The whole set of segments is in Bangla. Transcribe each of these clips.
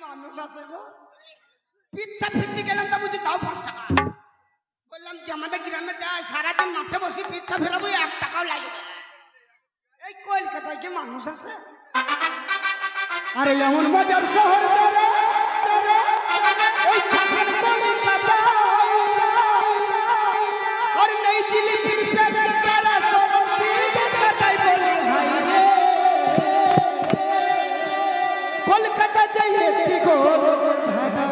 মানুষ আছে গো। পিচ্ছা ফিরতে গেলাম তা বুঝি তাও 5 টাকা। বললাম কি আমাদের গ্রামে যায় সারাদিন মাঠে বসে পিচ্ছা ফেরাবো 1 টাকাও লাগবে না। এই কলকাতায় কি মানুষ আছে? আরে এমন মজার শহর যারে যারে এই থাকেন কলকাতা আর নেই জিলিপির পেট যারা সরসি কাটাই বলি ভাই রে কলকাতা যাই একটি গোল ধাঁধা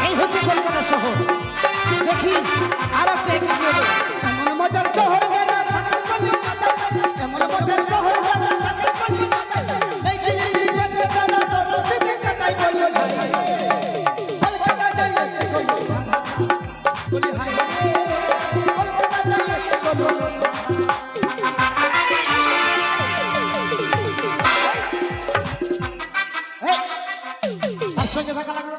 এই হচ্ছে কলকাতা শহর। দেখি আর একটা এমন মজার শহর যারা থাকেন কলকাতা এমন মজার শহর যারা থাকেন কলকাতা এই জিলিপির পেট যারা সরসি কাটাই বলি ভাই রে কলকাতা যাই একটি গোল ধাঁধা বলি ভাই রে কলকাতা যাই একটি গোল ধাঁধা। তার সঙ্গে থাকা লাগলো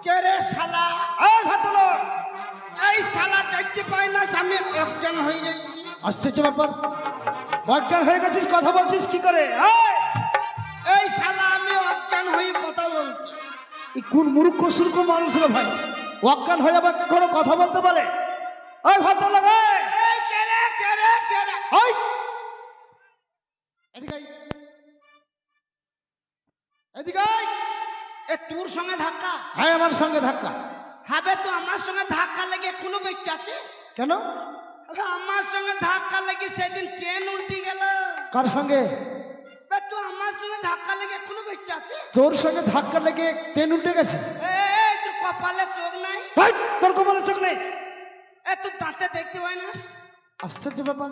কে রে শালা এই শালা দেখতে পাই না আমি অজ্ঞান হয়ে যাচ্ছি। আশ্চর্য ব্যাপার, অজ্ঞান হয়ে গেছিস, কথা বলছিস কি করে? এই শালা আমি অজ্ঞান হয়ে কথা বলছি। এই কোন মূর্খ সূর্খ মানুষ রে ভাই, অজ্ঞান হয়ে আবার কখনো কথা বলতে পারে? ওই ভদ্রলোক, এই কে রে কে রে কে রে ওই এদিকে আয়। এদিকে আয়। এ তোর সঙ্গে ধাক্কা হ্যাঁ, আমার সঙ্গে ধাক্কা। হবে তো আমার সঙ্গে ধাক্কা লেগে এখনো বেঁচে আছিস? কেন? আবে আমার সঙ্গে ধাক্কা লেগে সেদিন ট্রেন উল্টে গেল। কার সঙ্গে? বে তুই আমার সঙ্গে ধাক্কা লেগে এখনো বেঁচে আছিস? তোর সঙ্গে ধাক্কা লেগে ট্রেন উল্টে গেছে? এই তোর কপালে চোখ নাই? ভাই, তোর কপালে চোখ নেই? এ তুই দাঁতে দেখতে পাই না? আশ্চর্য ব্যাপার,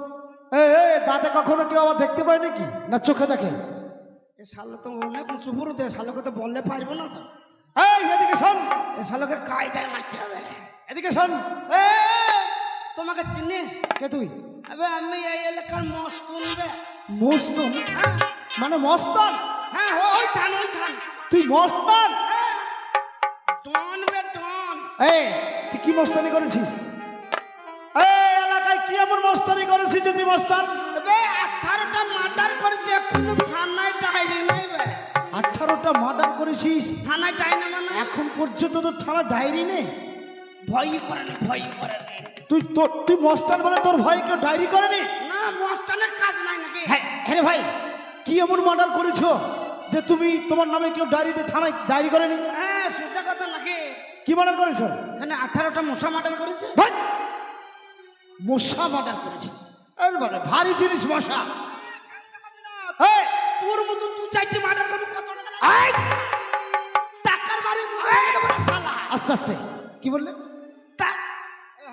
দাঁতে কখনো কেউ আবার দেখতে পায় নাকি, না চোখে দেখে? এ শালা তো অনেক উঁচু পুরো দে, শালাকে তো বললে পারবো না তো। এই এদিকে শোন, এ শালাকে কায়দায় মারতে হবে। এদিকে শোন। এ তোমাকে চিনিস? কে তুই? আবে আমি এই এলাকার মস্তুন বে। মস্তান? হ্যাঁ মানে মস্তান? হ্যাঁ ওই থান ওই থান। তুই মস্তান? হ্যাঁ, ডন বে ডন। এই তুই কি মস্তানি করেছিস? এই এলাকায় কি এমন মস্তানি করেছিস যে তুই মস্তান? বে 18টা মার্ডার করেছে, এখনো থানায় ডায়েরি নেই বে। 18টা মার্ডার করেছিস, থানায় ডায়েরি মানে এখন পর্যন্ত তোর থানা ডায়েরি নেই? ভয়ই করে না ভয়ই করে না। তুই মস্তান বলে তোর ভাই কেউ ডায়েরি করেনি? না মস্তানের কাজ নাই নাকি? হ্যাঁ রে ভাই, কি এমন মার্ডার করেছো যে তুমি তোমার নামে কেউ ডায়েরিতে থানায় ডায়েরি করেনি? হ্যাঁ সোজা কথা নাকি? কি মার্ডার করেছো? এখানে 18টা মশা মার্ডার করেছে। ভাই, মশা মার্ডার করেছে? আরে বাবা, ভারী জিনিস মশা। এই তোর মতো দু চারটি মার্ডার করবি কত টাকা লাগে? এই, টাকার বাড়ি মারা দেবো না শালা। আস্তে আস্তে। কি বললে?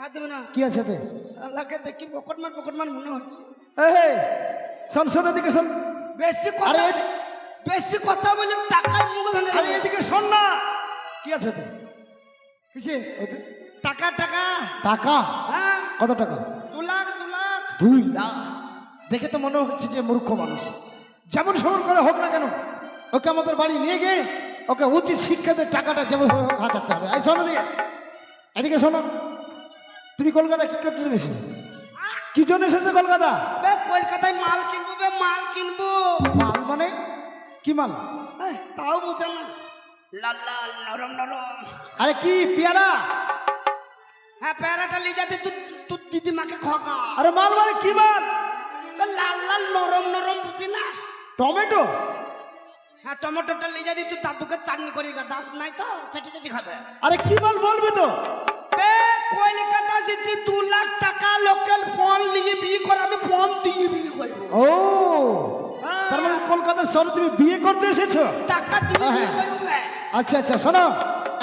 হাত দেবে না। কি আছে তে? শালাকে দেখি পকটমান মনে হচ্ছে। এই শোন শোন, এদিকে শোন। বেশি কথা আরে বেশি কথা বলে টাকায় মুখ ভেঙে আরে দেবে। এদিকে শোন না। কি আছে তে? কিসে? টাকা টাকা। টাকা? হ্যাঁ কত টাকা? 2 লাখ 2 লাখ? দেখে তো মনে হচ্ছে যে মূর্খ মানুষ। যেমন সমান করে হোক না কেন, ওকে আমাদের বাড়ি নিয়ে গিয়ে ওকে উচিত শিক্ষা দিয়ে টাকাটা যেমন হোক হাতাতে হবে। এই শোনো দিকে, এদিকে শোনো। তুমি কলকাতা কি করতে জন্য এসেছো? কি জন্য এসেছো কলকাতা? বে কলকাতায় মাল কিনবো বে মাল কিনবো। মাল মানে কি মাল? তাও বুঝে না। লাল লাল নরম নরম। আরে কি পেয়ারা? হ্যাঁ প্যারাটা নিয়ে যাতে তুই দিদিমাকে খগা। আরে মাল মানে কি মাল? লাল লাল নরম নরম বুঝি না? টমেটো? হ্যাঁ টমেটোটা নিয়ে যাতে তুই দাদুকে চাটনি করি গা, দাঁত নাই তো চেটে চেটে খাবে। আরে কি মাল বলবি তো? বে কলকাতা এসেছি 2 লাখ টাকা লোকাল ফোন নিয়ে বিয়ে করে, আমি ফোন দিয়ে বিয়ে করবো। ও তার মানে কলকাতা শহরে তুমি বিয়ে করতে এসেছো? টাকা দিয়ে বিয়ে হ্যাঁ। করবো বে। আচ্ছা আচ্ছা, শোনো,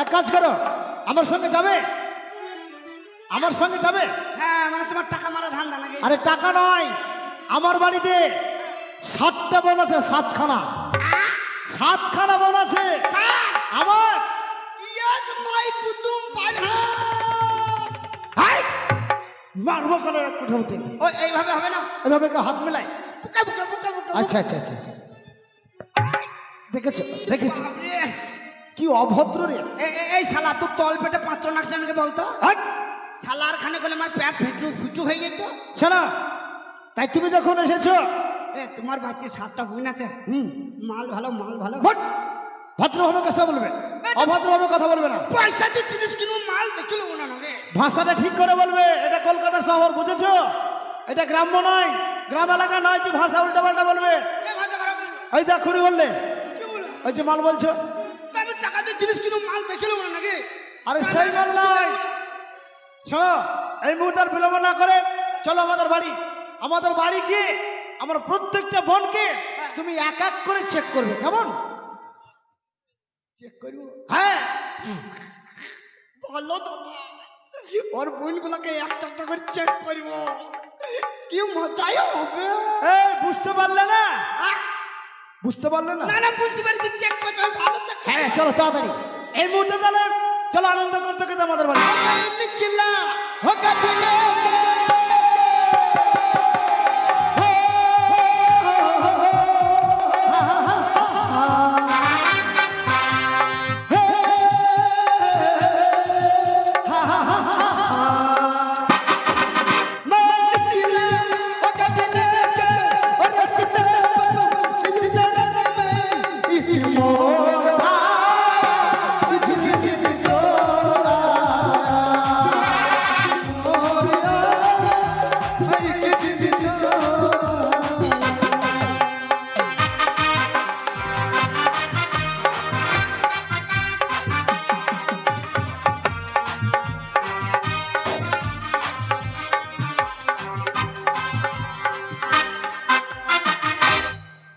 এক কাজ করো, আমার সঙ্গে যাবে? আমার সঙ্গে যাবে? হ্যাঁ মানে তোমার টাকা মারা ধান্দা নাকি? আরে টাকা নয়, আমার বাড়িতে 7টা বোন আছে, 7খানা। 7খানা বোন আছে আমার। ইয়াস মাই কুতুম পালহা। হাই, মারবো করে কোঠাতে। ও এইভাবে হবে না, এভাবে কেউ হাত মেলায়? বুকা বুকা বুকা বুকা। আচ্ছা আচ্ছা আচ্ছা আচ্ছা, দেখেছো দেখেছো বাপরে। কি অভদ্র রে। এই শালা তোর তল পেটে 5 নাক জানকে বলতো হাট! শালার খানে করলে আমার পেট ফুটু হয়ে যেত। শোনো, তাই তুমি যখন এসেছো, তোমার বাড়িতে 7টা বোন আছে, মাল ভালো মাল ভালো। হট! ভদ্রভাবে কথা বলবে, অভদ্রভাবে কথা বলবে না। পয়সা দিয়ে জিনিস কিনো, মাল দেখিল না নাকি? ভাষাটা ঠিক করে বলবে। এটা কলকাতা শহর, বুঝেছো? এটা গ্রাম্য নয়, গ্রাম এলাকা নয় যে ভাষা উল্টা পাল্টা বলবে। ভাষা খারাপ বললো। এই দেখুনি বললে, কি বলে? ওই যে মাল বলছো। তা আমি টাকা দিয়ে জিনিস কিনো, মাল দেখিল না নাকি? আরে সেই মাল নয়। শোনো, এই মুহূর্তে আর বিলম্ব না করে চলো আমাদের বাড়ি। আমাদের বাড়ি গিয়ে আমার প্রত্যেকটা বোনকে তুমি এক এক করে চেক করবে, কেমন? চেক করবো? হ্যাঁ। ভালো দাদা, ওর বোনগুলোকে একটা একটা করে চেক করবো, কি মজাই হবে। এই বুঝতে পারলে না? আহ! বুঝতে পারলে না? না না বুঝতে পারছি, চেক করবে, আমি ভালো চেক করবো। হ্যাঁ চলো তাড়াতাড়ি এই মুহূর্তে তাহলে চলো আনন্দ করতে করতে আমাদের বাড়ি। निकला हो गदिले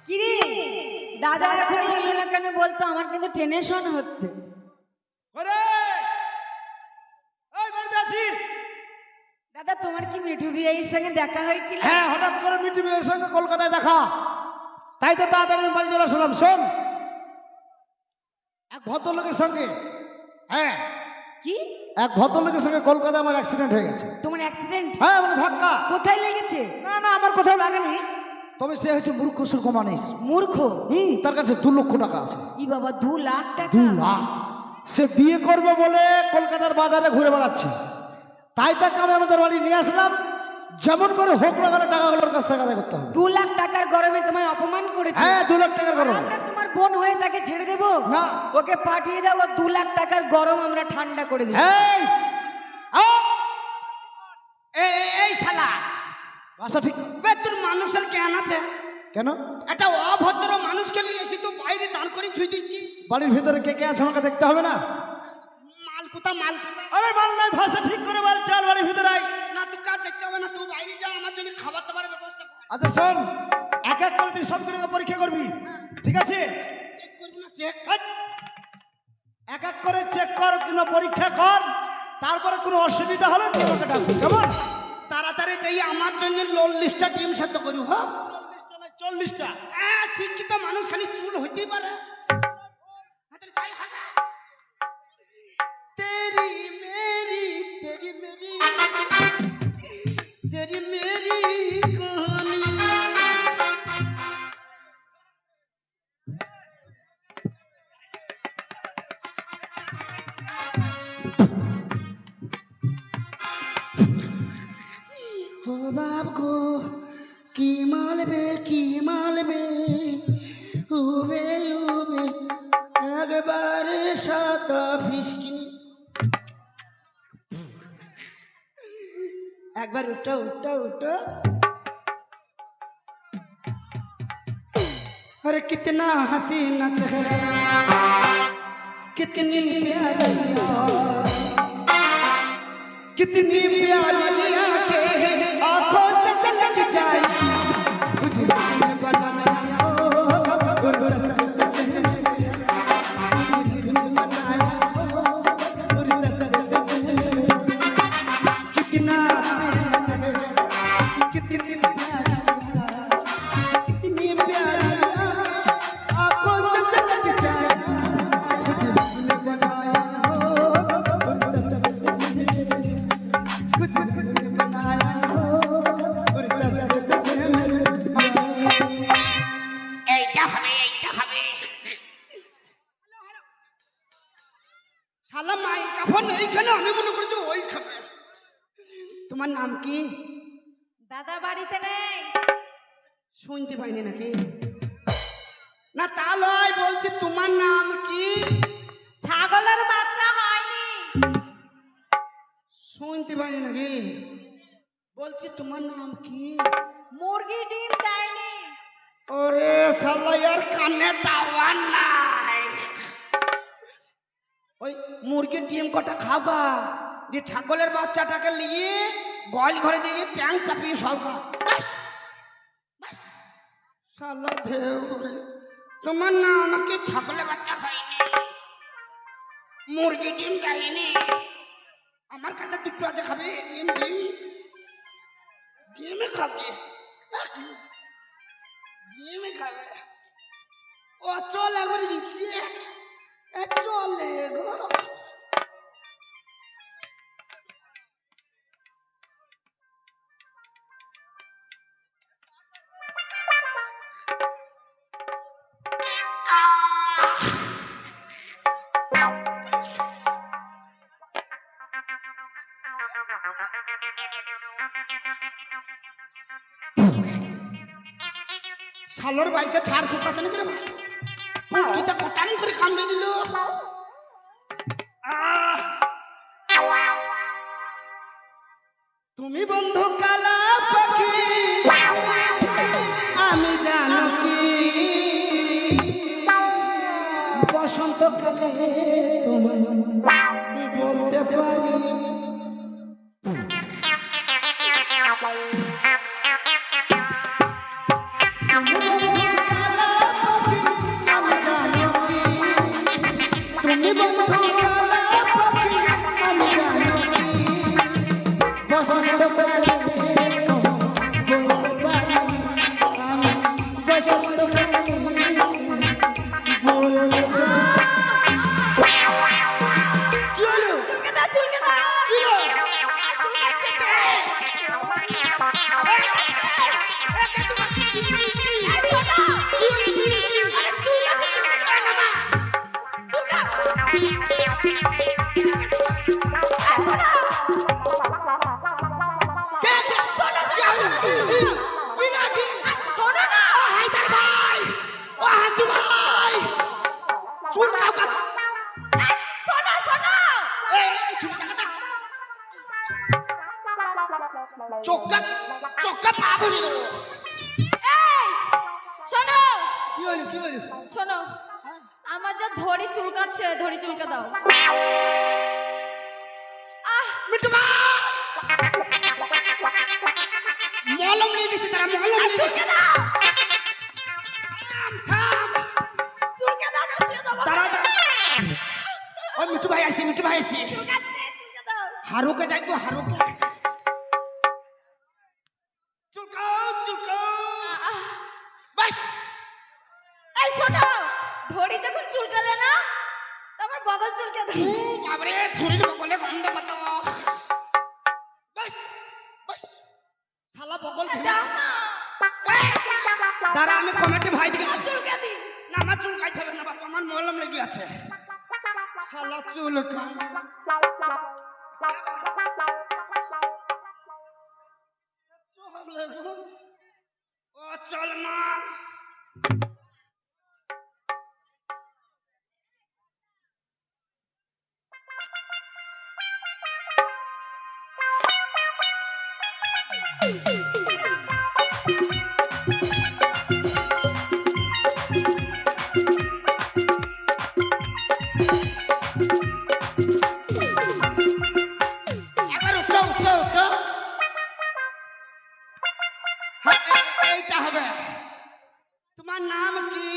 কিরে দাদা এখন এলো না কেন বলতো? আমার কিন্তু টেনশন হচ্ছে। ওরে এই বাড়িতে আছিস? দাদা তোমার কি মিঠু বিয়ের সঙ্গে দেখা হয়েছিল? হ্যাঁ, হঠাৎ করে মিঠু বিয়ের সঙ্গে কলকাতায় দেখা, তাই তো তাড়াতাড়ি আমি বাড়ি চলে আসলাম। শোন, এক ভদ্রলোকের সঙ্গে, হ্যাঁ কি এক ভদ্রলোকের সঙ্গে কলকাতায় আমার অ্যাক্সিডেন্ট হয়ে গেছে। তোমার অ্যাক্সিডেন্ট? হ্যাঁ মানে ধাক্কা। কোথায় লেগেছে? না না আমার কোথাও লাগেনি, তবে সে হচ্ছে মূর্খ সূর্খ মানুষ। মূর্খ? তার কাছে 2 লক্ষ টাকা আছে। ই বাবা, 2 লাখ টাকা? 2 লাখ। সে বিয়ে করবে বলে কলকাতার বাজারে ঘুরে বেড়াচ্ছে, তাই তাকে আমি আমাদের বাড়ি নিয়ে আসলাম। যেমন করে হোক না করে টাকাগুলোর কাছ থেকে আদায় করতে হবে। 2 লাখ টাকার গরমে তোমায় অপমান করেছে? হ্যাঁ 2 লাখ টাকার গরম। আমরা তোমার বোন হয়ে তাকে ছেড়ে দেব না। ওকে পাঠিয়ে দাও, 2 লাখ টাকার গরম আমরা ঠান্ডা করে দেব। এই এই শালা ভাষা ঠিক বে, তোর মানুষের জ্ঞান আছে? কেন? একটা অভদ্র মানুষকে নিয়ে এসে তো বাইরে দাঁড় করে ধুই দিচ্ছি। বাড়ির ভিতরে কে কে আছে আমাকে দেখতে হবে না? মাল কোথা মাল কোথা? আরে মাল নাই, ভাষা ঠিক করে বল। চল বাড়ির ভিতরে আয়। না তুই কাজ দেখতে হবে না, তুই বাইরে যা, আমার জন্য খাবার দাবারের ব্যবস্থা কর। আচ্ছা শোন, এক এক করে তুই সবগুলোকে পরীক্ষা করবি, ঠিক আছে? চেক করবি না? চেক এক এক করে চেক কর কিংবা পরীক্ষা কর, তারপরে কোনো অসুবিধা হলে তুই আমাকে ডাকবি, কেমন? তাড়াতাড়ি যাই আমার জন্য 40টা ডিম সেদ্ধ করবি। হোক 40টা। হ্যাঁ, শিক্ষিত মানুষ খালি চুল হইতেই পারে। হাতের তাই হবে। তেরি মেরি তেরি মেরি তেরি মেরি কহানি। ও বাপ গো, কি মালবে কি মালবে, উবে উবে একবারে সাদা ফিসকি। একবার উঠো উঠো উঠো। अरे कितना हसीना चेहरा, कितनी प्यारी यार, कितनी प्यारी आंखें, आंखों से झलक जाए, खुद ने बनाया हो, और सच सच खुद ने बनाया हो, और सच सच कितना कितनी प्यारी, कितनी प्यारी आंखों से झलक जाए, खुद ने बनाया हो, और सच सच खुद ने बनाया हो, और सच सच এইটা হবে কাফন এইখানে, আমি মনে করছি ওইখানে। তোমার নাম কি? দাদা বাড়িতে নেই। শুনতে পাইনি নাকি? না তা লয়, বলছি তোমার নাম কি? ছাগলের বাচ্চা হয়নি। শুনতে পাইনি নাকি? বলছি তোমার নাম কি? মুরগি ডিম দেয়নি। ওরে শালা ইয়ার কানে টাওয়ার নাই। ওই মুরগির ডিম কটা খাবা, যে ছাগলের বাচ্চাটাকে নিয়ে গোয়াল ঘরে যেয়ে ট্যাং চাপিয়ে সব খা। ব্যাস, ব্যাস। শালা দেউরে, তোমার না আমাকে ছাগলের বাচ্চা হয়নি, মুরগি ডিম দেয়নি। আমার কাছে দুটো আছে, খাবে ডিম? ডিম ডিমে খাবে, ডিমে খাবে। ও চল একবার রিজেক্ট, চলে গো। শালোর বাড়িতে ছাড় ফুক আছে নাকি রে মা? পুঁটিটা কটান করে কামড়ে দিল। তুমি বন্ধু কালা পাখি, আমি জানো কি বসন্তকালে তোমায় বলতে পারি। তুমি বন্ধু কালা পাখি, আমি জানো কি বসন্তকালে বলতে পারি। আমি বসন্তকালে বলতে পারি। কি হলো? চুলকে দাও, চুলকে দাও। কি হলো? আর চুলকাচ্ছে কে? এই শোনো। আরে চুলকাচ্ছে, চুলকে দাও না মা। চুলকা। এই শোনো। কে কে? শোনো, কি হলো? কি নাকি? শোনো না। ও হায়দার ভাই, ও হাসু ভাই, চুল কাকা। এই শোনো, শোনো। এই চুল কাকা, চোখটা চোখটা পা ভরে দেবো। এই শোনো, কি হলো? কি হলো? শোনো। আমার যা ধরি চুলকাচ্ছে, ধরি চুলকে দাও। আহ, মিঠু ভাই, মলম নিয়ে গেছে তারা, মলম নিয়ে গেছে। চুলকে দাও। থাম, থাম। চুলকে দাও না, শুয়ে দেবো। দাঁড়া, দাঁড়া। ও মিঠু ভাই আসি, মিঠু ভাই আসি। চুলকাচ্ছে, চুলকে দাও। হারুকে ডাকবো, হারুকে। চুলকাও, চুলকাও। বাস। এই শোনো, ধরি যখন চুলকালে না, তোমার বগল চুলকে দাও। বাবরে, ছুরির বগলে গন্ধ কত। বাস, বাস। শালা বগল ভেঙে দাও না। দাঁড়া, আমি কমিটি ভাই দিকে আর চুলকে দি। না, আমার চুল কাইতে হবে না বাবা, আমার মলম লেগে আছে। শালা চুল ও চল মা। একবার উঠো, উঠো, উঠো। হ্যাঁ, এইটা হবে। তোমার নাম কি?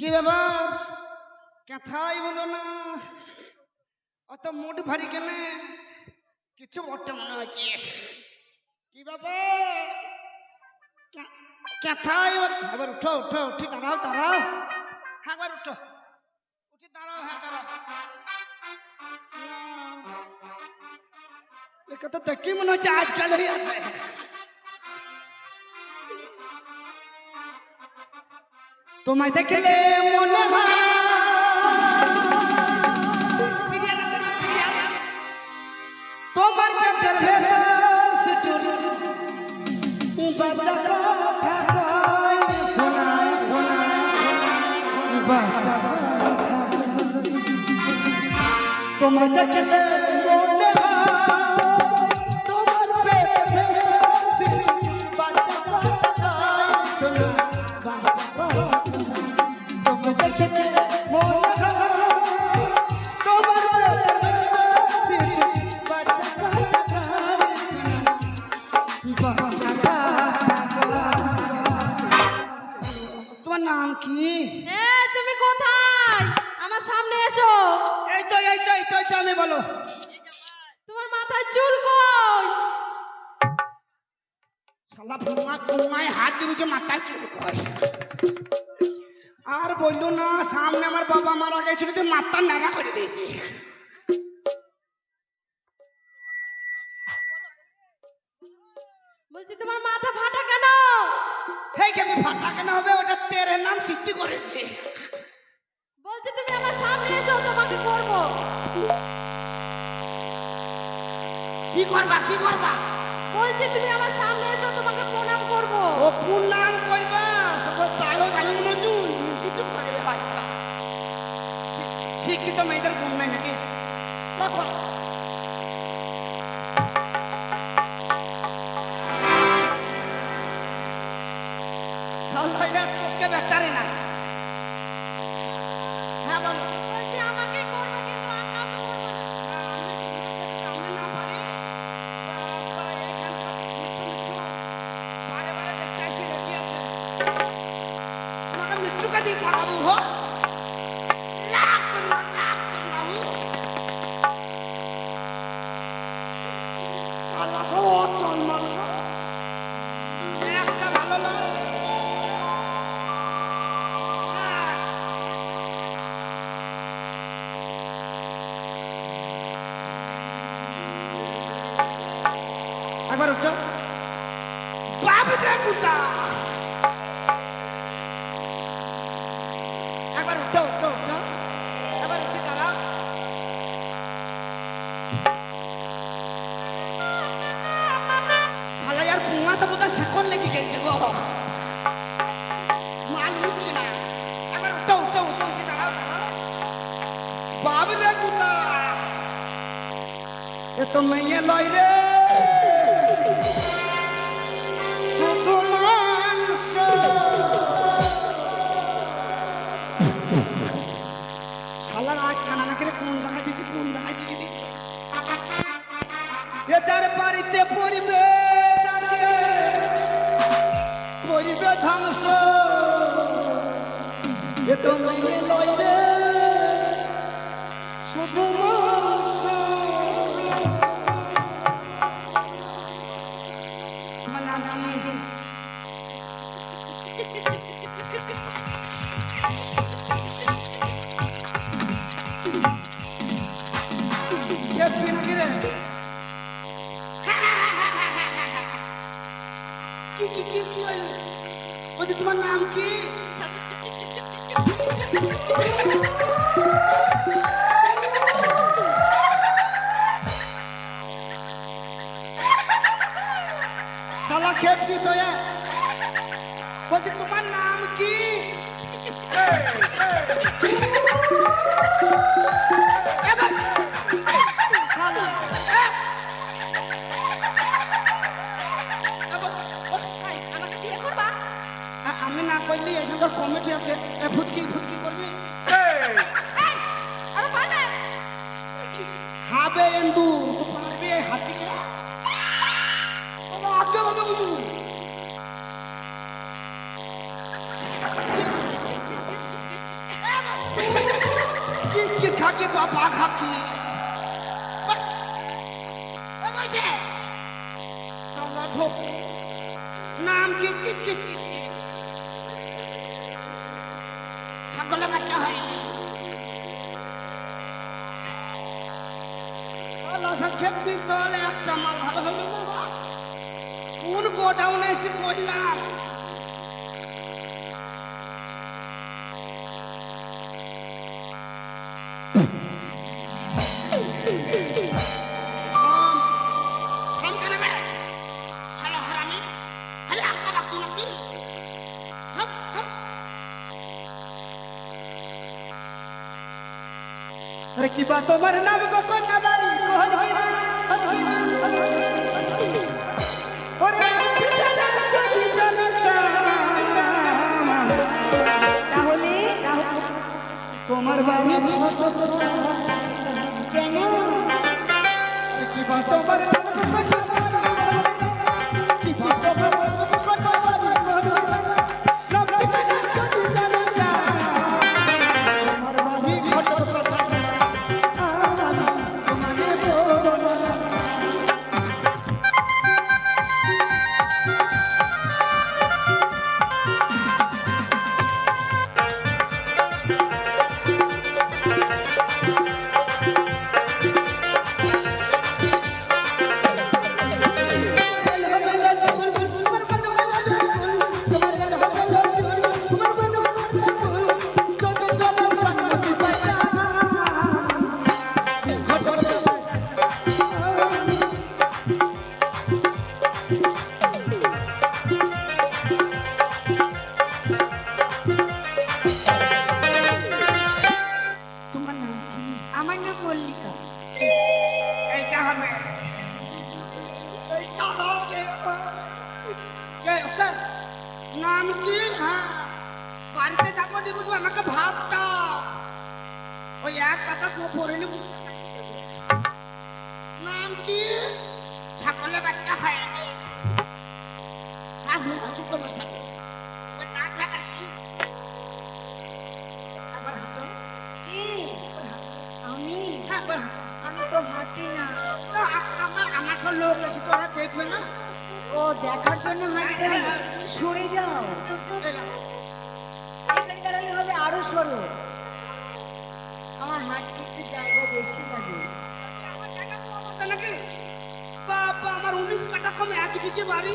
কি ব্যাপার কথাই বলো না, অত মুড ভারী কেন? কিছু বটে মনে হচ্ছে। কি ব্যাপার কথাই এবার উঠো উঠো, উঠি দাঁড়াও দাঁড়াও, হ্যাঁ এবার উঠো, উঠি দাঁড়াও, হ্যাঁ দাঁড়াও। এ কথা দেখি মনে হচ্ছে আজকাল হয়ে আছে। তোমায় দেখলে মনে হয় সিরিয়াল আছে না, সিরিয়াল, তোমার পেটের ভেতর সিটুর বাচ্চা কথা কয়, শোনায় শোনায় বাচ্চা কথা। তোমায় দেখলে মনে হয় তোমার পেটের ভেতর সিটুর বাচ্চা কথা কয়, শোনায় বাচ্চা কথা। তোমার নাম কি? এ তুমি কোথায়? আমার সামনে এসো। এই তো এই তো এই তো এই তো, আমি বলো। তোমার মাথায় চুল কই? শালা ভুঙা ভুঙায় হাত দিবি যে মাথায় চুল কয়। আর বললো না, সামনে আমার বাবা মারা গেছিল, তুই মাথা নাড়া করে দিয়েছি। বলছি তোমার মাথা ফাটা কেন? হেই কেমনি ফাটা কেন হবে? ওটা তেরে নাম সিদ্ধি করেছে। বলছি তুমি আমার সামনে এসো, তোমাকে করব। কি করবা কি করবা? বলছি তুমি আমার সামনে এসো, তোমাকে প্রণাম করব। ও কোন নাম করবা? সব তালো জানি মজুন কিছু করে বাচ্চা। শিক্ষিত মেয়েদের গুণ নাই নাকি? দেখো সাল্লাইনা তোকে ব্যাটারে না। হ্যাঁ বলো। বলছি আমাকে করবে, কিন্তু আর কাউকে করব না। আমি না পারি বা এইখানকার মিঠু মিঠু বারে বারে দেখতে আসি রেডি আছে, তোমাকে মিঠুকে দিয়ে পড়াবো। হো লাখ করলাম আল্লাহ সব চলমান একটা ভালো লাগে। একবার উঠো বাবুটা কুতা, একবার উঠো উঠো উঠো, একবার উঠে দাঁড়াও। শালা यार পুঙা তো বোধহয় সেকন্ড লেগে গেছে গো, মাল উঠছে না। একবার উঠো উঠো উঠো, উঠে দাঁড়াও দাঁড়াও। বাবুটা কুতা এ তো মেয়ে লয় রে, শুধু মাংস। শালার আজ খানা না করে কোন জায়গায় দিদি কোন জায়গায় দিয়ে দিচ্ছে। এ যার বাড়িতে পরিবে তাকে পরিবে ধ্বংস। এ তো মেয়ে লয় রে, শুধু মাংস। তোমার নাম কি? কে তুই নাকি রে? কি কি কি কি হইল? বলছি তোমার নাম কি? শালা খেপি তো এ। বলছি তোমার নাম কি? এ বাস। শালা এ। এ বাস। ভাই, আমাকে বিয়ে করবা? আমি না করলি এখানকার কমিটি আছে, ফুটকি ফুটকি করবি। এই, আরে পারবে? খাবে এন্দু তো পারবি এই হাতিকে। আগে আগে বুঝু খাকি বাবা খাকি নাম কি ছাগলের বাচ্চা হয় খেপি তলে একটা মাল ভালো হলো বাবা কোন গোডাউনে এসে পড়লাম अरे की बात तुम्हारे नाम को कौन ना बारी कौन होइना ओरे चली जनता তাহলে তোমার বাড়ি কেন की बात तुम्हारे नाम को कौन ना बारी की बात तुम्हारे नाम को कौन ना बारी कौन होइना सब ठिकाना चली जनता তোমার বাড়ি ঘটর কথা আমার নাম মল্লিকা এইটা হবে এইটা হবে কে ওকে নাম কি হ্যাঁ বাড়িতে যাবো দিব আমাকে ভাত দাও ওই এক টাকা পরে নিব নাম কি ছাগলের বাচ্চা হয় আসবে না তুই কোনো থাকে ওই নাম লাগা আবার হাতো আমি আবার আমি তো হাঁটি না আমার সব লোক এসে তোরা দেখবে না ও দেখার জন্য হাঁটতে হবে সরে যাও এখানে দাঁড়ালে হবে আরো সরো আমার হাঁটতে একটু জায়গা বেশি লাগে নাকি বাবা আমার 19 কাটা কম এক বিঘে বাড়ি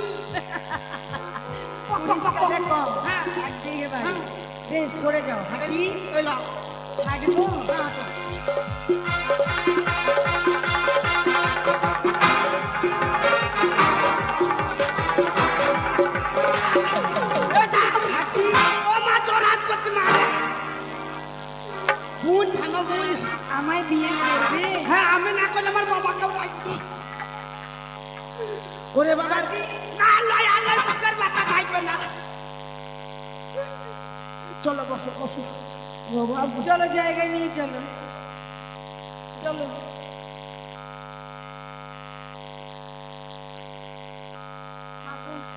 19 কাঠা কম হ্যাঁ এক বিঘে বাড়ি বেশ সরে যাও হাঁটি এলা হাঁটবো হাঁটি ও মা জোরাত করছে মা বোন থামা বোন আমায় বিয়ে করবে হ্যাঁ আমি না করলে আমার বাবাকেও রাখবো ওরে বাবা না লয় আল্লাহ পাকের বাতা খাইবে না চলো বসো বসো চলো জায়গায় নিয়ে চলো চলো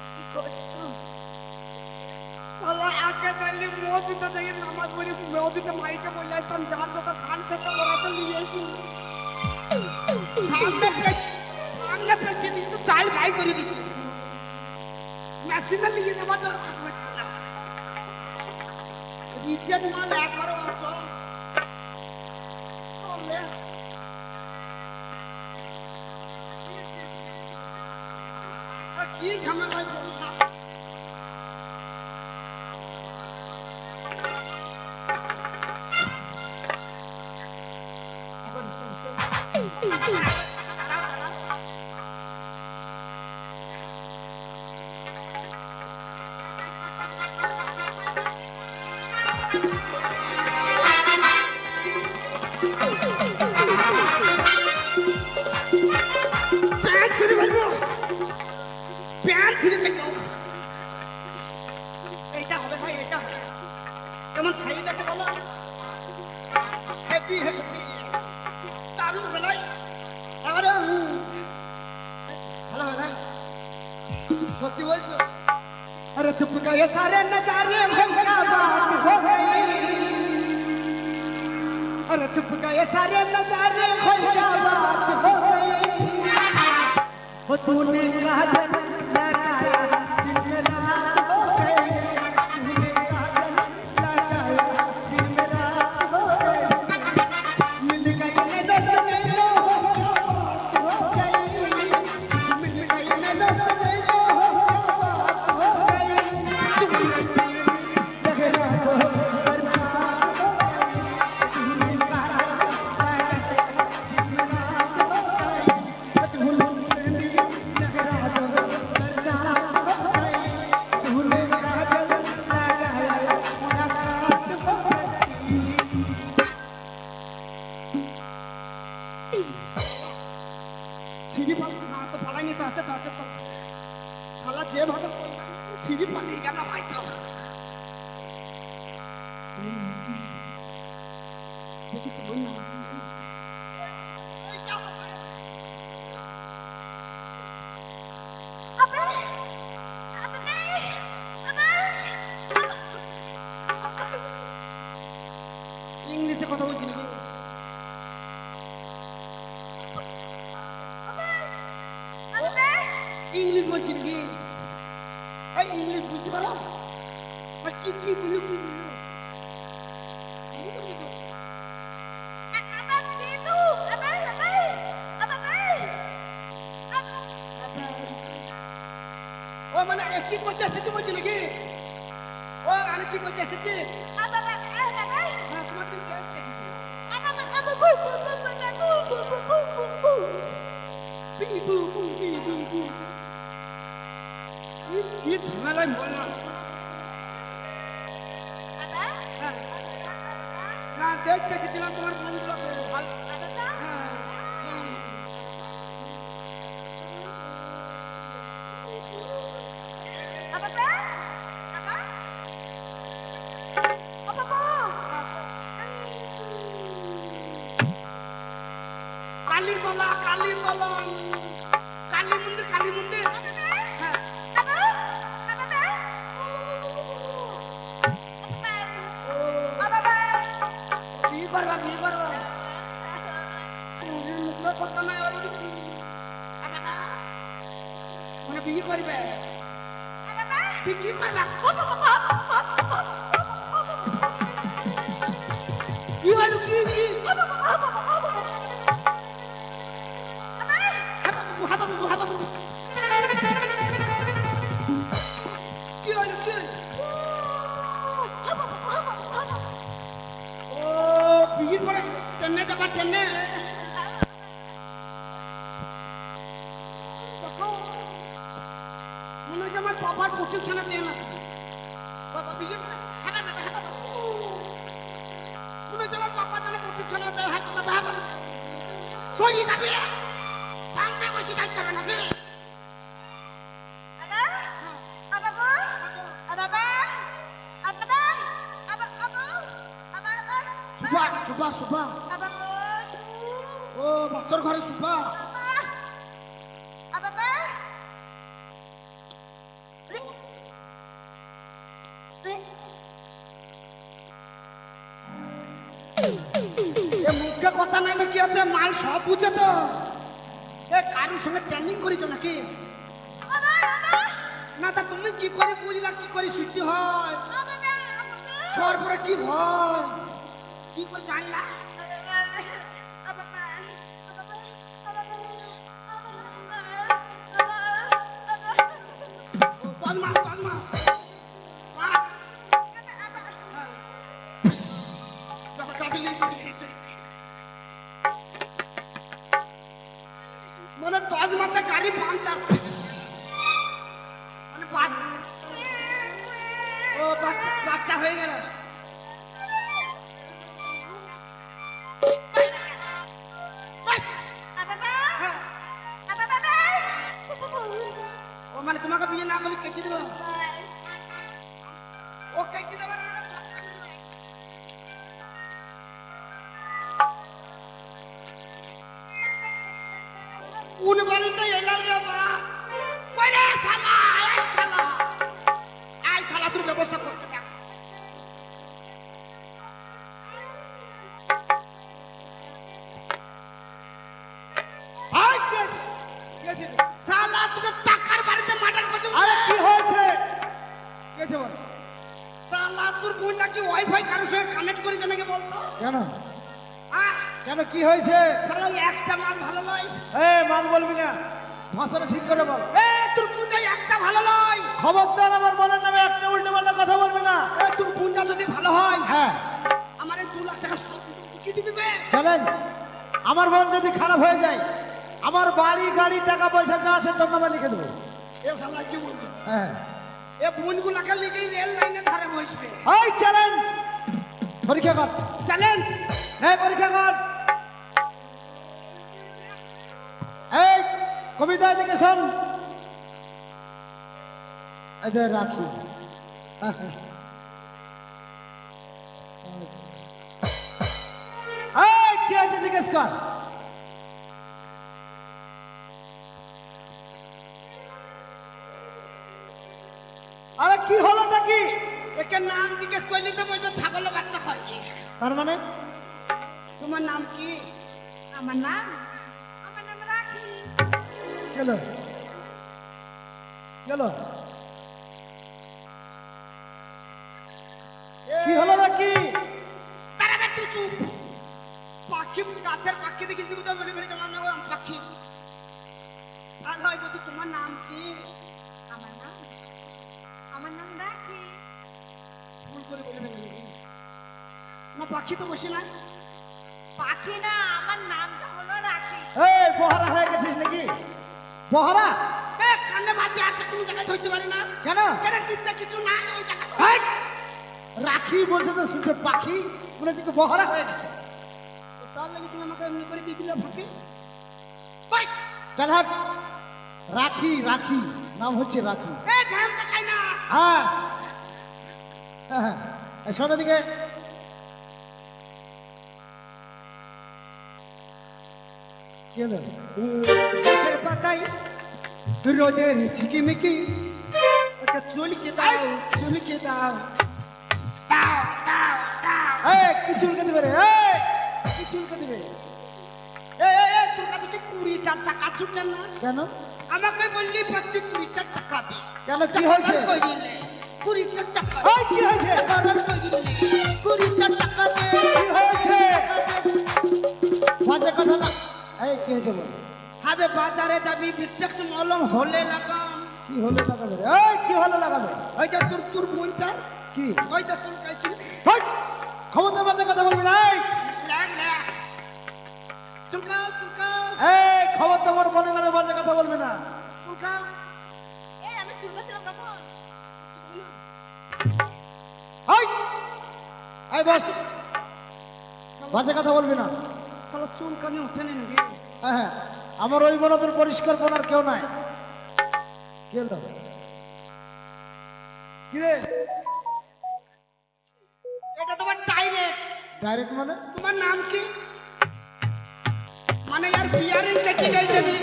কি কষ্ট আল্লাহ আগে তাইলে মসজিদে যাই নামাজ পড়ি মসজিদে মাইকে বলে আসতাম যার যত খান সেটা ওরা তো নিয়ে এসি সামনে পেটে দিত চাল ভাই করে দিত মেশিনে নিয়ে যাওয়া তো রিজেক্ট মাল একবারও আছো চলে কি ঝামেলা চলছে এইটা হবে ভাই এটা কেমন সাইজ আছে বলো হ্যাপি হ্যাপি দারুণ বেলায় আরে ভালো হবে ভাই সত্যি বলছো अरे चुप गए सारे नजारे हो क्या बात हो गई अरे चुप गए सारे नजारे खोया बात हो गई वो तूने काजल लगाया दिल में रात हो गई तूने काजल लगाया दिल में रात हो गई मिल गई ने दस नहीं हो गई मिल गई ने दस नहीं हो गई तूने लगना तो बरसात हो तूने काजल लगाया दिल में रात हो गई तूने लगना तो बरसात हो गई तूने काजल लगाया मुलाकात हो गई ছিড়ি পাল না তো পালাইনি তো আছে শালা যে ভাবে ছিড়ি পালিয়ে গেল হয়তো ইংলিশে কথা বলছি নাকি ইংলিশ বলছি নাকি এই ইংলিশ বুঝতে পারো আর কি কি বলি ও মানে কি করতে এসেছি বলছি নাকি ও আমি কি করতে এসেছি হ্যাঁ তোমার কি করতে এসেছি ये झमेला बोलना ना देख कैसे चला तुम्हारे बंधुओं को हाल काली बोला काली मंदिर কথা নাই আর কি মানে বিয়ে করবে তুই কি করবা কি হলো কি কি ও বিয়ে করে টেনে যাবা টেনে মনে হচ্ছে আমার বাবার 25 খানা ট্রেন আছে বাবা বিয়ে মনে হচ্ছে আমার বাবা জানে 25 খানা আছে হাত বাবা সরিয়ে যাবে সামনে বসে থাকতে হবে নাকি সুভা ও বাসর ঘরে সুভা মুখে কথা নাই তো কি আছে মাল সব বুঝে তো এ কারোর সঙ্গে ট্রেনিং করেছো নাকি না তা তুমি কি করে বুঝলা কি করে শুদ্ধি হয় শোয়ার পরে কি হয় কি করে জানলা মানে 10 মাসে গাড়ি পাঞ্চার মানে ও বাচ্চা হয়ে গেল ও মানে তোমাকে বিয়ে না বলে কেচি দেবো ও কেচি দেবো কোন বাড়িতে এলাম রে বা কইরে শালা আই শালা তোর ব্যবস্থা করতে দেখ হয়েছে? শালা তোকে টাকার বাড়িতে মার্ডার করে দেবো। আরে কি হয়েছে? কি হয়েছে বল? শালা তোর বোন নাকি ওয়াইফাই কারোর সঙ্গে কানেক্ট করেছে নাকি বলতো? কেন আহ, কেন কি হয়েছে? শালা ওই একটা মাল ভালো নয়। মান বলবি না, ভাষাটা ঠিক করে বল। তোর বোনটা একটা ভালো নয়। খবরদার আমার বোনের নামে একটা উল্টো পাল্টা কথা বলবি না। তোর বোনটা যদি ভালো হয় হ্যাঁ, আমার এই 2 লাখ টাকা কি দিবি বে? চ্যালেঞ্জ। আমার বোন যদি খারাপ হয়ে যায়, আমার বাড়ি গাড়ি টাকা পয়সা যা আছে তোর নামে লিখে দেবো। এ শালা কি বলবি? হ্যাঁ, এ বোনগুলাকে লিখেই রেল লাইনে ধারে বসবে। ওই চ্যালেঞ্জ। পরীক্ষা কর। চ্যালেঞ্জ। এই পরীক্ষা কর। এই কবিতা দিকে শোন। এদের রাখি। এই কি আছে জিজ্ঞেস কর। আরে কি হলোটা কি? একে নাম জিজ্ঞেস করলি তো বলবে ছাগলের বাচ্চা হয়। তার মানে তোমার নাম কি? আমার নাম রাখি। গেল গেল। কি হলো নাকি? তারা বে তুই চুপ। পাখি গাছের পাখি দেখি তুমি তো বলে বলে তোমার নাম পাখি। আর হয় বলছি তোমার নাম কি? আমার নাম রাখি। ভুল করে বলে ফেললি নাকি? না পাখি তো বসে নাই। পাখি না, আমার নামটা হলো রাখি। এই বহারা হয়ে গেছিস নাকি? বহারা এ কানে বাতি আছে কোনো জায়গায় ধরতে পারি না। কেন? কেন কিচ্ছা কিছু নাই ওই জায়গায়। এই, রাখি বলছে তো শুনছে পাখি, মনে হচ্ছে কি বহারা হয়ে গেছে। তার লাগে তুমি আমাকে এমনি করে দিয়ে দিলে ফাঁকি। বাস চল হাট। রাখি রাখি নাম হচ্ছে রাখি। এ ঘাম দেখাই না। হ্যাঁ হ্যাঁ হ্যাঁ, এই শোনো দিকে। কি হলো? গাছের পাতায় রোদের ঝিকিমিকি ওটা চুলকে দাও চুলকে দাও। এই কি চুলকে দিবে রে? এই কি চুলকে দিবে? তোর কাছে কি 20টা টাকা চুলছেন না? কেন আমাকে বললি 20টা টাকা দে। কেন কি হয়েছে? 20টা টাকা এই কি হয়েছে? 20টা টাকা দে। কি হয়েছে? বাজে কথা না। এই কি হয়েছে বল? হবে বাজারে যাবি বিটেক্স মলম হলে লাগাম। কি হলো লাগাবে রে? এই কি হলো লাগাবে? ওই যে তোর বোনটা কি? ওই যে চুল কাইছি হট! খবরদার বাজে কথা বলবি না। এই লাগ লাগ চুলকাও চুলকাও এই খবরদার আমার মনে নামে বাজে কথা বলবি না। চুলকাও। আমি চুলকাছিলাম কখন? এই এই বস, বাজে কথা বলবি না। শালা চুল কানে ওঠে না নাকি? হ্যাঁ হ্যাঁ, আমার ওই মনদের পরিষ্কার করার কেউ নাই। কি হলো? কি রে? এটা তোমার ডাইরেক্ট। ডাইরেক্ট মানে? তোমার নাম কি? মানে यार পিয়ারিং কেটে গেছে নি।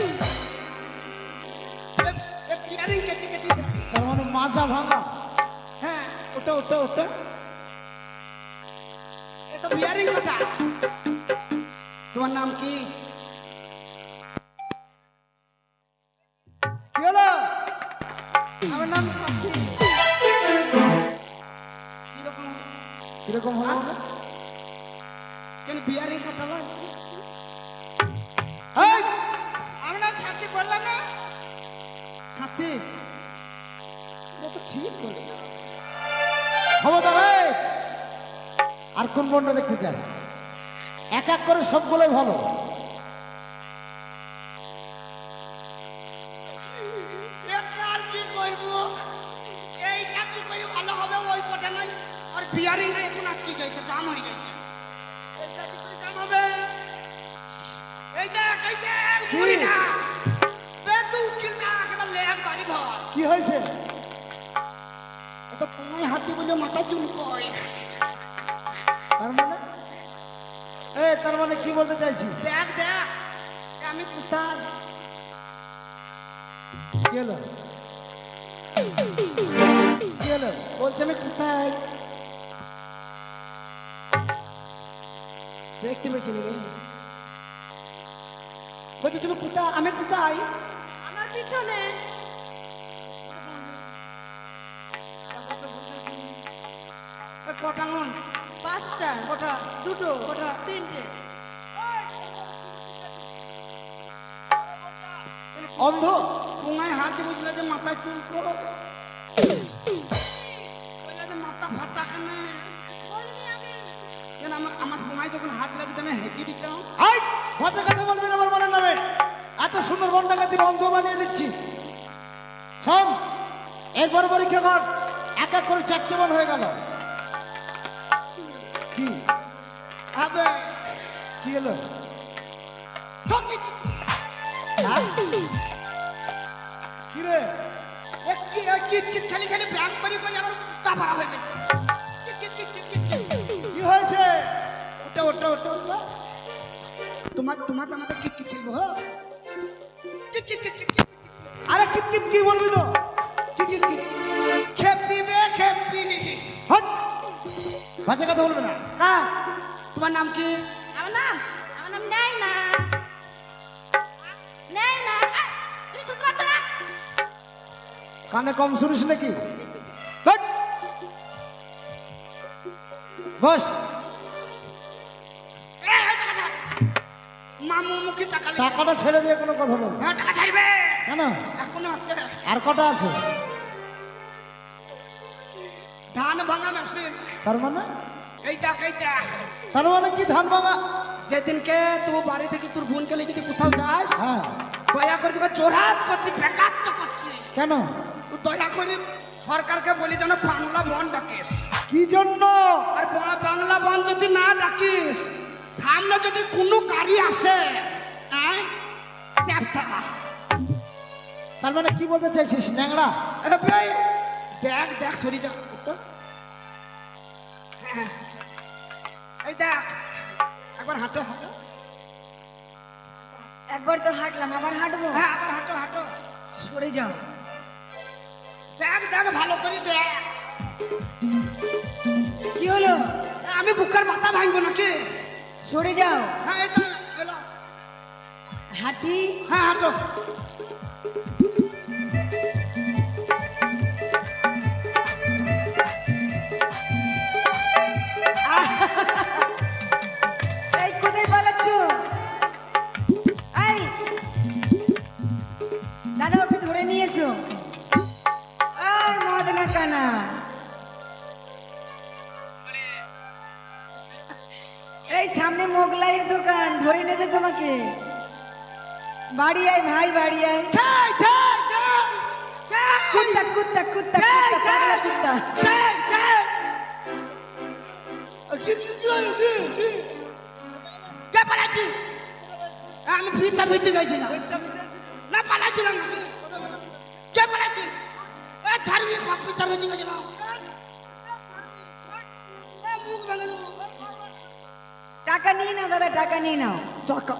এ পিয়ারিং কেটে গেছে। তার মানে মাজা ভাঙা। হ্যাঁ ওটা ওটা ওটা এ তো পিয়ারিং কথা। তোমার নাম কি? কি হলো? আমার নাম সাথী। কিরকম কিরকম হলো? কেন বিয়ারিং কথা লয়? এই আমার নাম সাথী বললাম না? সাথী এটা তো ঠিক বলে। খবরদার। এই, আর কোন বন্ড দেখতে চাস? এক এক করে সবগুলোই ভালো। আর কি করবো? এইটা কি করে ভালো হবে? ওই পটা নাই আর বিয়ারিং নাই এখন আটকে গেছে, জাম হয়ে গেছে। এইটা কি করে জাম হবে? এই দেখ মুড়িটা বেতু উকিলটা একেবারে লেগ বাড়ি ঘর। কি হয়েছে? এটা তোমায় হাতি বলে মাথা চুলকয়। তার মানে তার মানে কি বলতে চাইছি? দেখ দেখ এ আমি কোথায়? কি হলো? কি হলো? বলছে আমি কোথায়? দেখতে পেয়েছি নাকি? বলছে তুমি কোথায়? আমি কোথায়? পিছনে। কটা মন? 5টা, কটা? 2টো, কটা? 3টে। অন্ধ পুঙায় হাত দিয়ে বুঝলে যে মাথায় চুল তো মাথা ফাটা কেন? কেন আমার পুঙায় যখন হাত লাগে আমি হেঁকে দিতাম। আই কথা কথা বলবি না আমার মনের নামে। এত সুন্দর বনটাকে তুই অন্ধ বানিয়ে দিচ্ছিস। শোন, এরপর পরীক্ষা কর। এক এক করে 4টে মন হয়ে গেল। কি হবে কি হলো? হ্যাঁ? কি রে? খালি খালি ব্যায়াম করি করি আমার দাবা হয়ে গেছে। কি হয়েছে? ওটা ওটা ওটা ওটা তোমার তোমার আমাদের কিট কিট খেলবো। হ্যাঁ কিট কিট কিট কিট আরে কিপ কিপ কি বলবি তো? কিট কিট কিট খেপি বে খেপি। হট, বাজে কথা বলবি না। হ্যাঁ তোমার নাম কি? আমার নাম নাইনা। নাইনা, তুমি শুনতে পাচ্ছ না? কানে কম শুনিস নাকি? হট, বস। মামু মুখে টাকা লেগে টাকাটা ছেড়ে দিয়ে কোনো কথা বল। হ্যাঁ টাকা ছাড়বে কেন? এখনো আছে আর কটা আছে? ধান ভাঙা মেশিন। তার মানে? এই দেখ এই দেখ তার মানে কি ধান ভাঙা? যেদিনকে তুই বাড়ি থেকে তোর বোনকে লিখে যদি কোথাও যাস হ্যাঁ। দয়া করে তোকে জোরহাত করছি বেকার তো করছি কেন? তুই দয়া করে সরকারকে বলি যেন বাংলা বন ডাকিস। কি জন্য? আর বাংলা বন যদি না ডাকিস সামনে যদি কোনো গাড়ি আসে চ্যাপটা। তার মানে কি বলতে চাইছিস ন্যাংরা? এ ভাই দেখ দেখ সরি যা হ্যাঁ এই দেখ একবার হাঁটো হাঁটো। একবার তো হাঁটলাম, আবার হাঁটবো? হ্যাঁ আবার হাঁটো হাঁটো। সরে যাও। দেখ দেখ ভালো করে দেখ। কি হলো? আমি বুকের মাথা ভাঙবো নাকি? সরে যাও। হ্যাঁ এই তো এলো। হাঁটি। হ্যাঁ হাঁটো। এই কোথায় পালাচ্ছ? এই দাদা, ওকে ধরে নিয়ে এসো। এই মদনা কানা, এই সামনে মোগলাইয়ের দোকান, ধরে নেবে তোমাকে। বাড়ি আয় ভাই, বাড়ি আয়। চাই চাই চাই চাই কুত্তা কুত্তা কুত্তা চাই কুত্তা পাগলা কুত্তা। চাই চাই কে পালাচ্ছি? আমি পিছা ভিতে গেছিলাম না পালাচ্ছিলাম না। কে পালাচ্ছি? এ ছাড়বি পিছা ভিতে গেছিলাম। মুখ ভেঙে দেবো। টাকা নিয়ে নাও দাদা, টাকা নিয়ে নাও। টাকা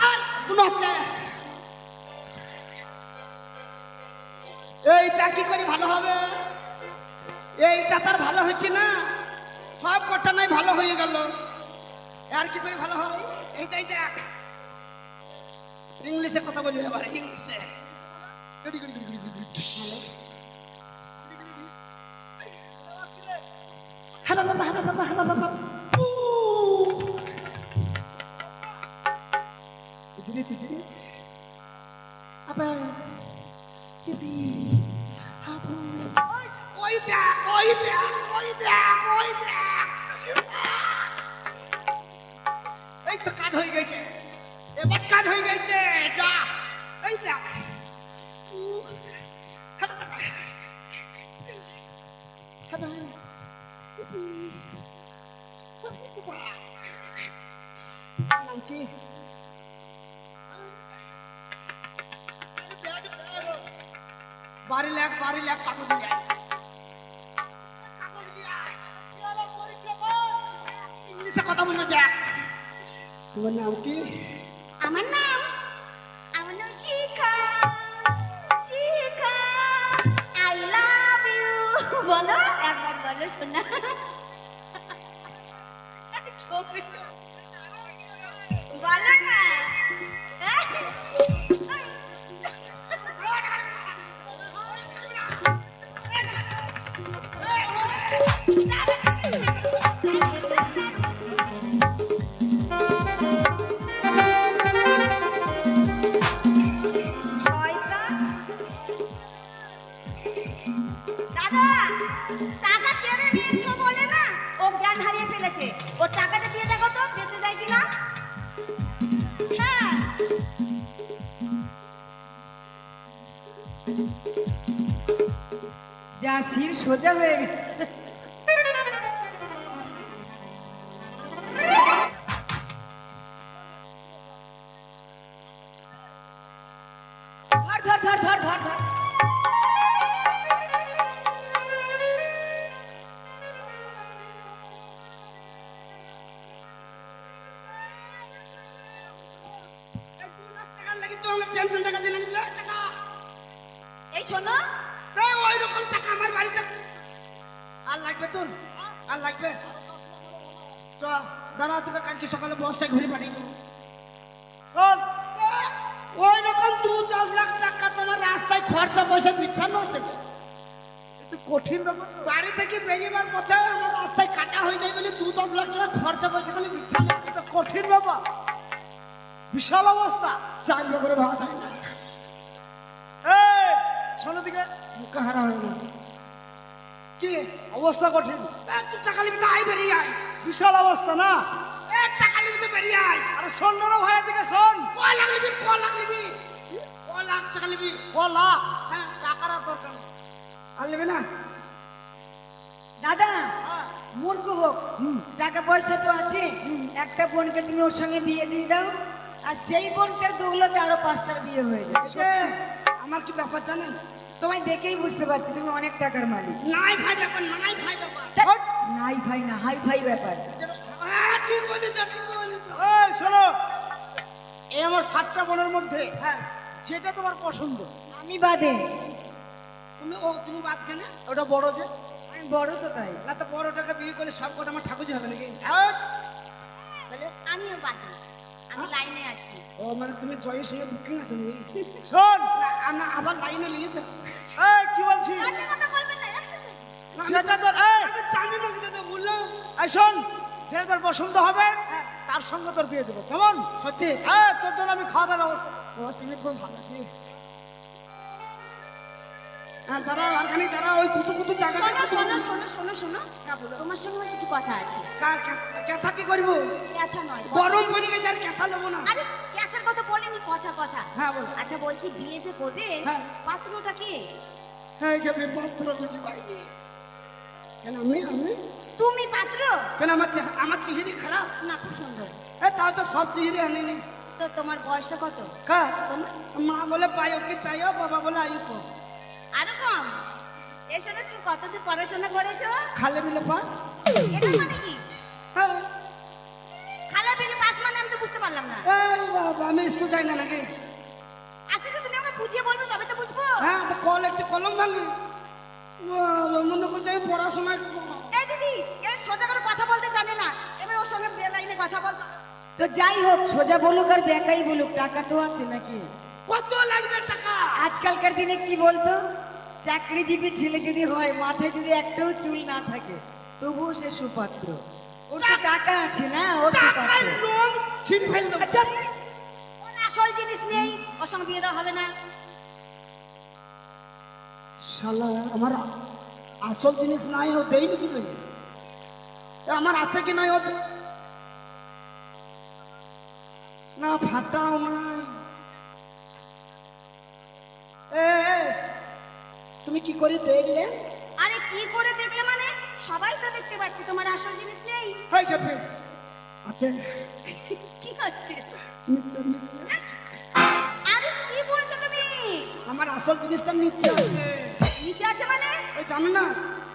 আর কোনো আছে? এইটা কি করে ভালো হবে? এইটা তার ভালো হচ্ছে না, সব কটা নাই ভালো হয়ে গেল। আর কি করে ভালো হয়? এইটাই দেখ। ইংলিশে কথা বলি এবার, ইংলিশে। হ্যালো বাবা, হ্যালো বাবা, হ্যালো বাবা। দিয়েছি দিয়েছি আবার ওই দেখ ওই দেখ ওই দেখ ওই দেখ। এই তো কাজ হয়ে গেছে, এবার কাজ হয়ে গেছে। যা এই দেখ। নাম কি? বাড়ি লেখ কাগজ নিয়ে আয়। ইংলিশে কথা বলবে দেখ। তোমার নাম কি? আমার নাম শিখা। শিখা, আই লাভ ইউ। বলো একবার, বলো শোনা। বলো না। শয়তান। দাদা, টাকা কেড়ে নিয়েছো বলে না ও জ্ঞান হারিয়ে ফেলেছে। ওর টাকাটা দিয়ে দেখো তো বেঁচে যায় কিনা। হ্যাঁ, যা শির সোজা হয়ে গেছে। ধর ধর ধর ধর ধর ধর। টাকার লাগি তো আমার টেনশন টাকা দিলাম টাকা এই শোনো, এই ওই রকম টাকা আমার বাড়িতে আর লাগবে তোর আর লাগবে চ দাঁড়া তোকে কালকে সকালে বস্তায় ঘুরে পাঠিয়ে দেবো শোন ওই রকম 10 লাখ টাকা তোমার রাস্তায় খরচা পয়সা বিছানো আছে একটু কঠিন ব্যাপার বাড়ি থেকে বেরিয়েবার পথে আমার রাস্তায় কাটা হয়ে যায় বলে 10 লাখ টাকা খরচা পয়সা খালি বিছানো এটা কঠিন ব্যাপার বিশাল অবস্থা চাকরি করে ভাত হয় না শোনো দিকে মুখে হারা হয়ে গেল কি অবস্থা কঠিন তুই টাকা লিখতে আয় বেরিয়ে আয় বিশাল অবস্থা না টাকা লিখতে বেরিয়ে আয় আরে শোন না ভাইয়ের দিকে শোন ক লাখ লিবি ক লাখ টাকা লিবি ক লাখ হ্যাঁ টাকার আর দরকার নেই। আর লিবি না দাদা মূর্খ হোক, টাকা পয়সা তো আছে, একটা বোনকে তুমি ওর সঙ্গে বিয়ে দিয়ে দাও, আর সেই বোনটার দুগুলোতে আরো 5টার বিয়ে হয়ে যাবে। এ, আমার কি ব্যাপার জানেন তোমায় দেখেই বুঝতে পারছি তুমি অনেক টাকার মালিক। নাই ভাই ব্যাপার নাই ভাই ব্যাপার ধ্যাৎ, নাই ভাই না, হাই ফাই ব্যাপার। হ্যাঁ ঠিক বলেছ ঠিক বলেছ এই শোনো এই আমার 7টা বোনের মধ্যে হ্যাঁ যেটা তোমার পছন্দ আমি বাদে, তুমি বাদ কেন ওটা বড় যে আমি বড় তো তাই। না তো বড়টাকে বিয়ে করলে সব কটা আমার ঠাকুরজি হবে নাকি আমিও বাকি, আমি লাইনে আছি। ও মানে তুমি জয়ের সঙ্গে বুকিং আছে নাকি শোন না আবার লাইনে নিয়েছো এই কি বলছিস বাজে কথা বলবেন না, এক সেকেন্ড। যেটা তোর আমি জানি না কিন্তু তো বললাম এই শোন যেটা তোর পছন্দ হবে তার সঙ্গে তোর বিয়ে দেবো কেমন সত্যি হ্যাঁ তোর জন্য আমি খাওয়া দাওয়ার ব্যবস্থা ও তুমি খুব ভালো আছিস হ্যাঁ দাঁড়া আর খানি দাঁড়া ওই কুতু জায়গাতে শোনো শোনো শোনো শোনো শোনো, তোমার সঙ্গে আমার কিছু কথা আছে। কথা কি করবো কথা নয়, গরম পড়ে গেছে আর কথা নেবো না আরে কথার কথা বলিনি, কথা। হ্যাঁ বলো আচ্ছা বলছি, বিয়ে যে করবে হ্যাঁ। পাত্রটা কে? হ্যাঁ কেমন পাত্র বুঝি পাইনি কেন আমি তুমি পাত্র? কেন আমার চেহারি খারাপ না, খুব সুন্দর। তাও তো সব চেহারি আনেনি তো তোমার বয়সটা কত? কা মা বলে পাই ওকে তাইও বাবা বলে আইও আরো কম? এসো না, তুমি কতদূর পড়াশোনা করেছো? খালে মিলে পাস এটা মানে কি? হ্যাঁ খালা পেলে পাস মানে আমি তো বুঝতে পারলাম না। এই বাবা আমি স্কুল যাই না নাকি আসলে তুমি আমাকে বুঝিয়ে বলবে তবে তো বুঝবো। হ্যাঁ তো কল একটু কলম ভাঙি মনে করছে আমি পড়াশোনা এই দিদি, এই সোজা করে কথা বলতে জানে না, এবার ওর সঙ্গে বেলাইনে কথা বলতো। তো যাই হোক, সোজা বলুক আর বেকাই বলুক, টাকা তো আছে নাকি? কত লাগবে টাকা আজকালকার দিনে কি বলতো, চাকরিজীবী ছেলে যদি হয়, মাথায় যদি একটাও চুল না থাকে, তবুও সে সুপাত্র। ওর তো টাকা আছে না, ও টাকার সুপাত্র। লোন ছিন ফেল দেবো আচ্ছা, ওর আসল জিনিস নেই, ওর সঙ্গে বিয়ে দেওয়া হবে না। শালা আমার আসল জিনিস নাই ও দেয়নি কি করে আমার আছে কি নাই ও না ফাটাও নাই এ তুমি কি করে দেখলে আরে কি করে দেখলে মানে? সবাই তো দেখতে পাচ্ছি তোমার আসল জিনিস নেই। হাই ক্যাপে আছে কি আছে? নিচে নিচে আরে কি বলছো তুমি? আমার আসল জিনিসটা নিচে আছে নিচে আছে মানে? ওই জানো না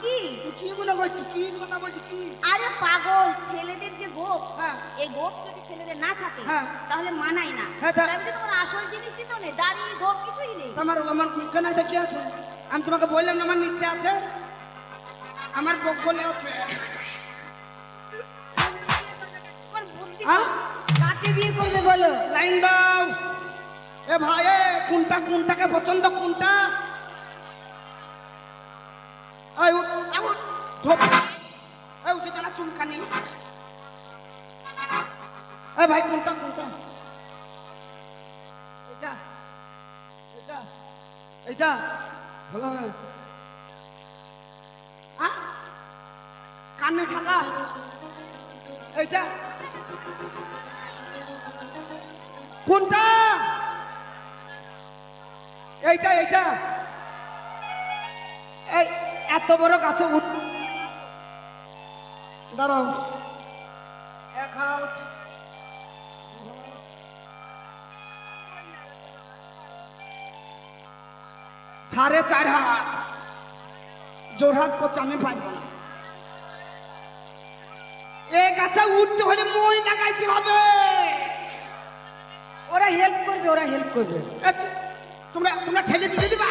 কি? তুই কি মনে করছিস কি কথা বলছিস কি আরে পাগল, ছেলেদের যে গোপ, হ্যাঁ। এই গোপ যদি ছেলেদের না থাকে হ্যাঁ। তাহলে মানায় না। হ্যাঁ, তাহলে তোমার আসল জিনিসই তো নেই, দাড়ি গোপ কিছুই নেই। আমার মুখে নাই দেখি আছে আমি তোমাকে বললাম না আমার নিচে আছে আমার বগলে আছে তোমার বুদ্ধি হ্যাঁ? কাকে বিয়ে করবে বলো? লাইন দাও এ ভাই এ কোনটাকে পছন্দ কোনটা এই উঠ, এই উঠ, ধপ। এই উঠ। বলছি যারা চুলকানি। এ ভাই কোনটা কোনটা? এটা এটা এটা ভালো হয়। কানে খালা এইটা কোনটা? এইটা এইটা এই এত বড় গাছে উঠ দাঁড়াও এক হাত সাড়ে 4 হাত জোরহাত করছে আমি পারবো না। এই গাছে উঠতে হলে মই লাগাইতে হবে। ওরা হেল্প করবে, ওরা হেল্প করবে। এ, তোমরা তোমরা ঠেলে তুলে দিবা?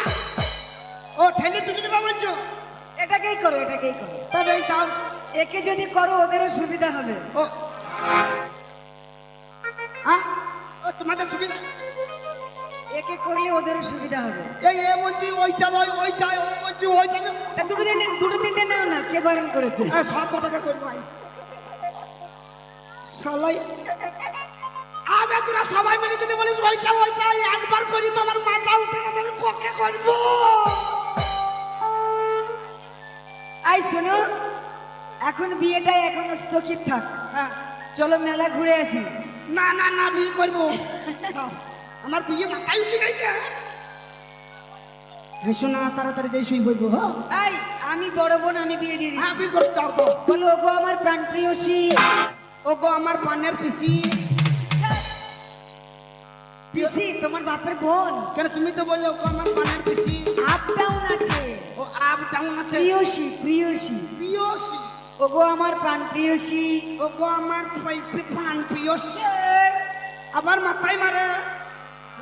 ও ঠেলে তুলে দিবা বলছো? এটাকেই করো, এটাকেই করো। তবে এই দাও। একে যদি করো ওদেরও সুবিধা হবে। ও হ্যাঁ ও তোমাদের সুবিধা। একে করলে ওদেরও সুবিধা হবে। এই এ বলছি ওই চালাই ওই চাই ও বলছি ওই চাই। তা দুটো তিনটে নাও না, কে বারণ করেছে? সব কটাকে করবো ভাই শালাই। আবে তোরা সবাই মিলে যদি বলিস ওইটা ওইটা একবার করি তো আমার মাথা উঠে গেলে আমি ককে করবো? আই শোনো, এখন বিয়েটা এখনো স্থগিত থাক। হ্যাঁ চলো মেলা ঘুরে আসি। না না না বিয়ে করবো। আমার বিয়ে মাথায় উঠে গেছে। হেসো না তাড়াতাড়ি যাই শুই বলবো। হ্যাঁ আই আমি বড় বোন, আমি বিয়ে দিয়ে হ্যাঁ দিচ্ছি। বিয়ে করতে দাও তো। বলো ওগো আমার প্রাণ প্রিয়সী। ও গো আমার পানের পিসি। পিসি তোমার বাপের বোন। কেন তুমি তো বললে ও গো আমার পানের পিসি। আপ ডাউন আছে। ও আপ ডাউন আছে। প্রিয়সী প্রিয়সী। পিয়সি। ওগো আমার প্রাণ প্রিয়সী। ও গো আমার পান পিয়সি। আবার মাথায় মারে।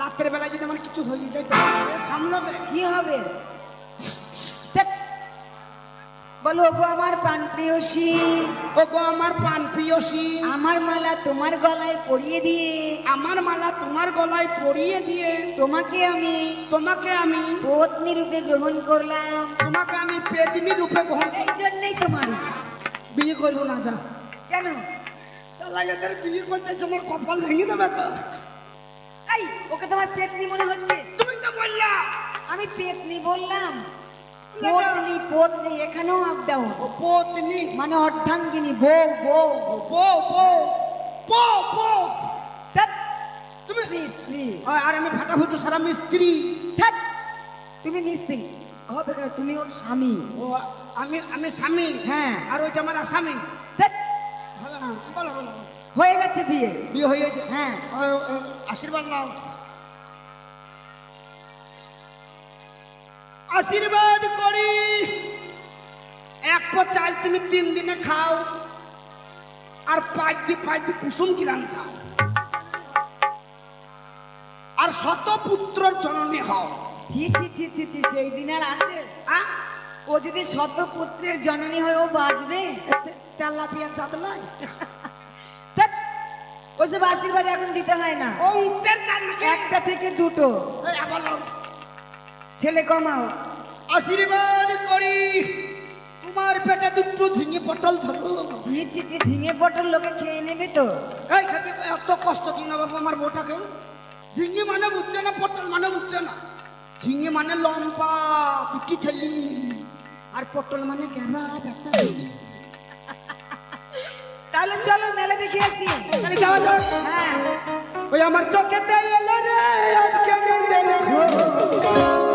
রাতের বেলায় যদি আমার কিছু হয়ে যায় তাহলে সামলাবে? কি হবে? ধ্যাৎ। বলো ওগো আমার প্রাণ প্রিয়সী। ও গো আমার পান পিয়সি। আমার মালা তোমার গলায় পরিয়ে দিয়ে, আমার মালা তোমার গলায় পরিয়ে দিয়ে তোমাকে আমি পত্নী রূপে গ্রহণ করলাম। তোমাকে আমি পেদিনী রূপে গ্রহণ। এই জন্যই তোমার বিয়ে করবো না যা। কেন? শালা এদের বিয়ে করতে এসে আমার কপাল ভেঙে দেবে তো। এই ওকে তোমার পেতনি মনে হচ্ছে? তুমি তো বললা। আমি পেতনি বললাম? পত্নী পত্নী, এখানেও আপ ডাউন। ও পত্নী মানে অর্ধাঙ্গিনী, বউ বউ। বউ বউ বউ বউ। ধ্যাৎ। তুমি স্ত্রী। আর আমি ফাটাফুটু সারা মিস্ত্রি। ধ্যাৎ। তুমি মিস্ত্রি হবে কেন? তুমি ওর স্বামী। ও আমি স্বামী। হ্যাঁ। আর ওইটা আমার আসামি। ধ্যাৎ। হবে না বলো বলো। হয়ে গেছে বিয়ে। বিয়ে হয়ে গেছে। হ্যাঁ। আশীর্বাদ নাও। আশীর্বাদ করি। এক পো চাল তুমি 3 দিনে খাও আর 5 দি কুসুম কিরান খাও আর শত পুত্রর জননী হও। ছি ছি ছি ছি ছি, সেই দিন আর আছে? আহ? ও যদি শতপুত্রের জননী হয় ও বাঁচবে? তেলাপিয়া চাঁদলাই। ধ্যাৎ। ওসব আশীর্বাদ এখন দিতে হয় না। ও উত্তর চাঁদ নাকি? 1টা থেকে 2টো। এই আবার লাও। ছেলে কমাও। আশীর্বাদ করি তোমার পেটে 2টো ঝিঙে পটল ধরো। ছি ছি ছি, ঝিঙে পটল লোকে খেয়ে নেবে তো। এই খেপি এত কষ্ট দিন না বাবু আমার বউটাকে। ঝিঙে মানে বুঝছে না, পটল মানে বুঝছে না। ঝিঙে মানে লম্বা পিটি ছেলি আর পটল মানে কেনা একটা। তাহলে চলো মেলা দেখে আসি। তাহলে যাওয়া যাক। হ্যাঁ। ওই আমার চোখেতে এলো রে আজকে দেখো